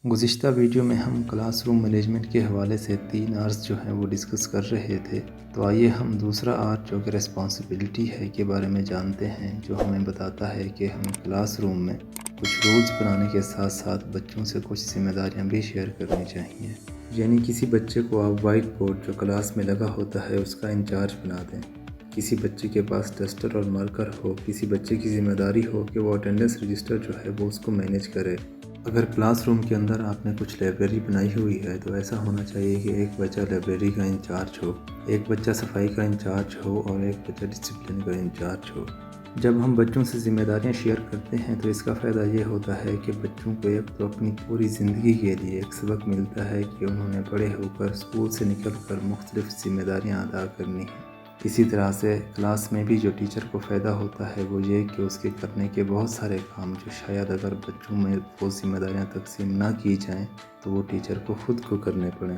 گزشتہ ویڈیو میں ہم کلاس روم مینجمنٹ کے حوالے سے 3 آرز جو ہیں وہ ڈسکس کر رہے تھے، تو آئیے ہم دوسرا آر جو کہ ریسپانسبلٹی ہے کے بارے میں جانتے ہیں، جو ہمیں بتاتا ہے کہ ہمیں کلاس روم میں کچھ رولز بنانے کے ساتھ ساتھ بچوں سے کچھ ذمہ داریاں بھی شیئر کرنی چاہیے۔ یعنی کسی بچے کو آپ وائٹ بورڈ جو کلاس میں لگا ہوتا ہے اس کا انچارج بنا دیں، کسی بچے کے پاس ڈسٹر اور مارکر ہو، کسی بچے کی ذمہ داری ہو کہ وہ اٹینڈنس رجسٹر جو ہے وہ اس کو مینیج کرے۔ اگر کلاس روم کے اندر آپ نے کچھ لائبریری بنائی ہوئی ہے تو ایسا ہونا چاہیے کہ ایک بچہ لائبریری کا انچارج ہو، ایک بچہ صفائی کا انچارج ہو اور ایک بچہ ڈسپلن کا انچارج ہو۔ جب ہم بچوں سے ذمہ داریاں شیئر کرتے ہیں تو اس کا فائدہ یہ ہوتا ہے کہ بچوں کو ایک تو اپنی پوری زندگی کے لیے ایک سبق ملتا ہے کہ انہوں نے بڑے ہو کر اسکول سے نکل کر مختلف ذمہ داریاں ادا کرنی ہیں۔ اسی طرح سے کلاس میں بھی جو ٹیچر کو فائدہ ہوتا ہے وہ یہ کہ اس کے کرنے کے بہت سارے کام جو شاید اگر بچوں میں وہ ذمہ داریاں تقسیم نہ کی جائیں تو وہ ٹیچر کو خود کو کرنے پڑیں۔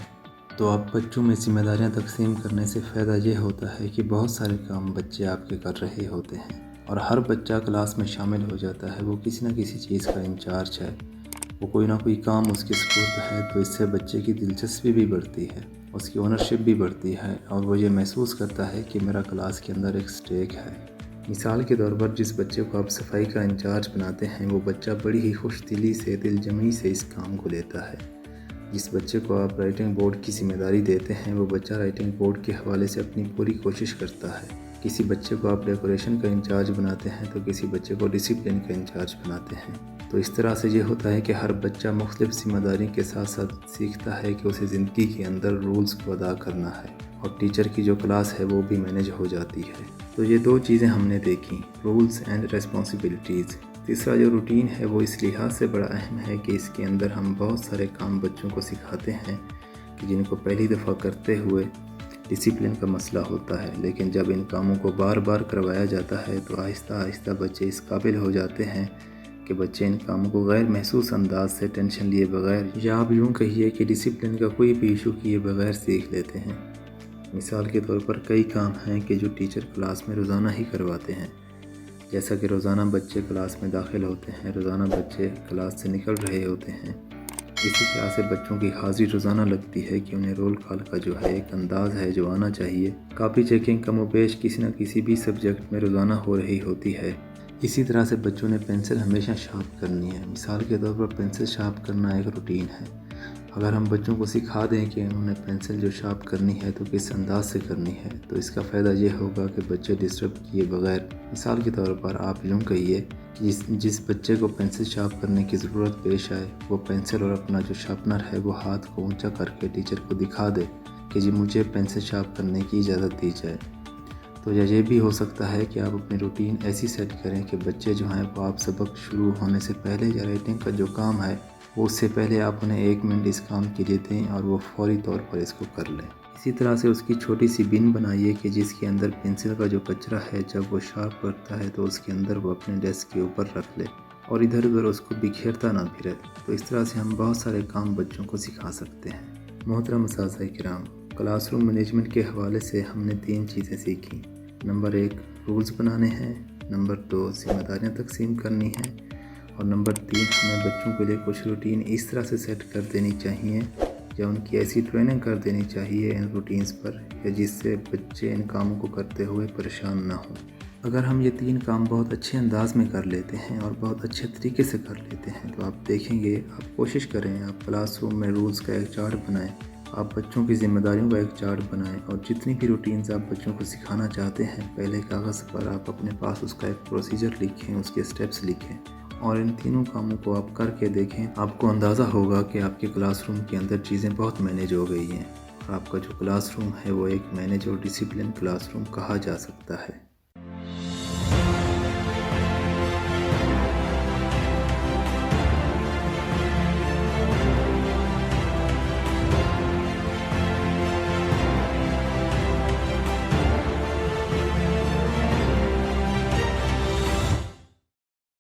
تو اب بچوں میں ذمہ داریاں تقسیم کرنے سے فائدہ یہ ہوتا ہے کہ بہت سارے کام بچے آپ کے کر رہے ہوتے ہیں اور ہر بچہ کلاس میں شامل ہو جاتا ہے، وہ کسی نہ کسی چیز کا انچارج ہے، وہ کوئی نہ کوئی کام اس کے سپرد ہے، تو اس سے بچے کی دلچسپی بھی بڑھتی ہے، اس کی اونرشپ بھی بڑھتی ہے اور وہ یہ محسوس کرتا ہے کہ میرا کلاس کے اندر ایک سٹیک ہے۔ مثال کے طور پر جس بچے کو آپ صفائی کا انچارج بناتے ہیں وہ بچہ بڑی ہی خوش دلی سے، دل جمعی سے اس کام کو لیتا ہے۔ جس بچے کو آپ رائٹنگ بورڈ کی ذمہ داری دیتے ہیں وہ بچہ رائٹنگ بورڈ کے حوالے سے اپنی پوری کوشش کرتا ہے۔ کسی بچے کو آپ ڈیکوریشن کا انچارج بناتے ہیں تو کسی بچے کو ڈسپلن کا انچارج بناتے ہیں۔ تو اس طرح سے یہ ہوتا ہے کہ ہر بچہ مختلف ذمہ داری کے ساتھ ساتھ سیکھتا ہے کہ اسے زندگی کے اندر رولز کو ادا کرنا ہے اور ٹیچر کی جو کلاس ہے وہ بھی مینیج ہو جاتی ہے۔ تو یہ 2 چیزیں ہم نے دیکھیں، رولز اینڈ ریسپانسبلٹیز۔ تیسرا جو روٹین ہے وہ اس لحاظ سے بڑا اہم ہے کہ اس کے اندر ہم بہت سارے کام بچوں کو سکھاتے ہیں کہ جن کو پہلی دفعہ کرتے ہوئے ڈسپلن کا مسئلہ ہوتا ہے، لیکن جب ان کاموں کو بار بار کروایا جاتا ہے تو آہستہ آہستہ بچے اس قابل ہو جاتے ہیں کہ بچے ان کاموں کو غیر محسوس انداز سے ٹینشن لیے بغیر، یا آپ یوں کہیے کہ ڈسپلن کا کوئی بھی ایشو کیے بغیر سیکھ لیتے ہیں۔ مثال کے طور پر کئی کام ہیں کہ جو ٹیچر کلاس میں روزانہ ہی کرواتے ہیں، جیسا کہ روزانہ بچے کلاس میں داخل ہوتے ہیں، روزانہ بچے کلاس سے نکل رہے ہوتے ہیں۔ اسی طرح سے بچوں کی حاضری روزانہ لگتی ہے کہ انہیں رول کال کا جو ہے ایک انداز ہے جو آنا چاہیے۔ کاپی چیکنگ کم و بیش کسی نہ کسی بھی سبجیکٹ میں روزانہ ہو رہی ہوتی ہے۔ اسی طرح سے بچوں نے پینسل ہمیشہ شارپ کرنی ہے۔ مثال کے طور پر پینسل شارپ کرنا ایک روٹین ہے۔ اگر ہم بچوں کو سکھا دیں کہ انہوں نے پینسل جو شارپ کرنی ہے تو کس انداز سے کرنی ہے، تو اس کا فائدہ یہ ہوگا کہ بچے ڈسٹرب کیے بغیر، مثال کے طور پر آپ یوں کہیے کہ جس بچے کو پینسل شارپ کرنے کی ضرورت پیش آئے وہ پینسل اور اپنا جو شارپنر ہے وہ ہاتھ کو اونچا کر کے ٹیچر کو دکھا دے کہ جی مجھے پینسل شارپ کرنے کی اجازت دی جائے۔ تو یہ بھی ہو سکتا ہے کہ آپ اپنی روٹین ایسی سیٹ کریں کہ بچے جو ہیں وہ آپ سبق شروع ہونے سے پہلے یا رائٹنگ کا جو کام ہے وہ اس سے پہلے آپ انہیں 1 منٹ اس کام کے لیے دیں اور وہ فوری طور پر اس کو کر لیں۔ اسی طرح سے اس کی چھوٹی سی بن بنائیے کہ جس کے اندر پینسل کا جو کچرا ہے جب وہ شارپ کرتا ہے تو اس کے اندر وہ اپنے ڈیسک کے اوپر رکھ لے اور ادھر ادھر اس کو بکھیرتا نہ پھرے۔ تو اس طرح سے ہم بہت سارے کام بچوں کو سکھا سکتے ہیں۔ محترم اساتذہ کرام، کلاس روم مینجمنٹ کے حوالے سے ہم نے 3 چیزیں سیکھیں۔ نمبر 1 رولز بنانے ہیں، نمبر 2 ذمہ داریاں تقسیم کرنی ہیں، اور نمبر 3 ہمیں بچوں کے لیے کچھ روٹین اس طرح سے سیٹ کر دینی چاہیے یا ان کی ایسی ٹریننگ کر دینی چاہیے ان روٹینز پر کہ جس سے بچے ان کاموں کو کرتے ہوئے پریشان نہ ہوں۔ اگر ہم یہ 3 کام بہت اچھے انداز میں کر لیتے ہیں اور بہت اچھے طریقے سے کر لیتے ہیں تو آپ دیکھیں گے، آپ کوشش کریں، آپ کلاس روم میں رولز کا ایک چارٹ بنائیں، آپ بچوں کی ذمہ داریوں کا ایک چارٹ بنائیں اور جتنی بھی روٹینز آپ بچوں کو سکھانا چاہتے ہیں پہلے کاغذ پر آپ اپنے پاس اس کا ایک پروسیجر لکھیں، اس کے سٹیپس لکھیں اور ان تینوں کاموں کو آپ کر کے دیکھیں۔ آپ کو اندازہ ہوگا کہ آپ کے کلاس روم کے اندر چیزیں بہت مینیج ہو گئی ہیں اور آپ کا جو کلاس روم ہے وہ ایک مینیج اور ڈسپلن کلاس روم کہا جا سکتا ہے۔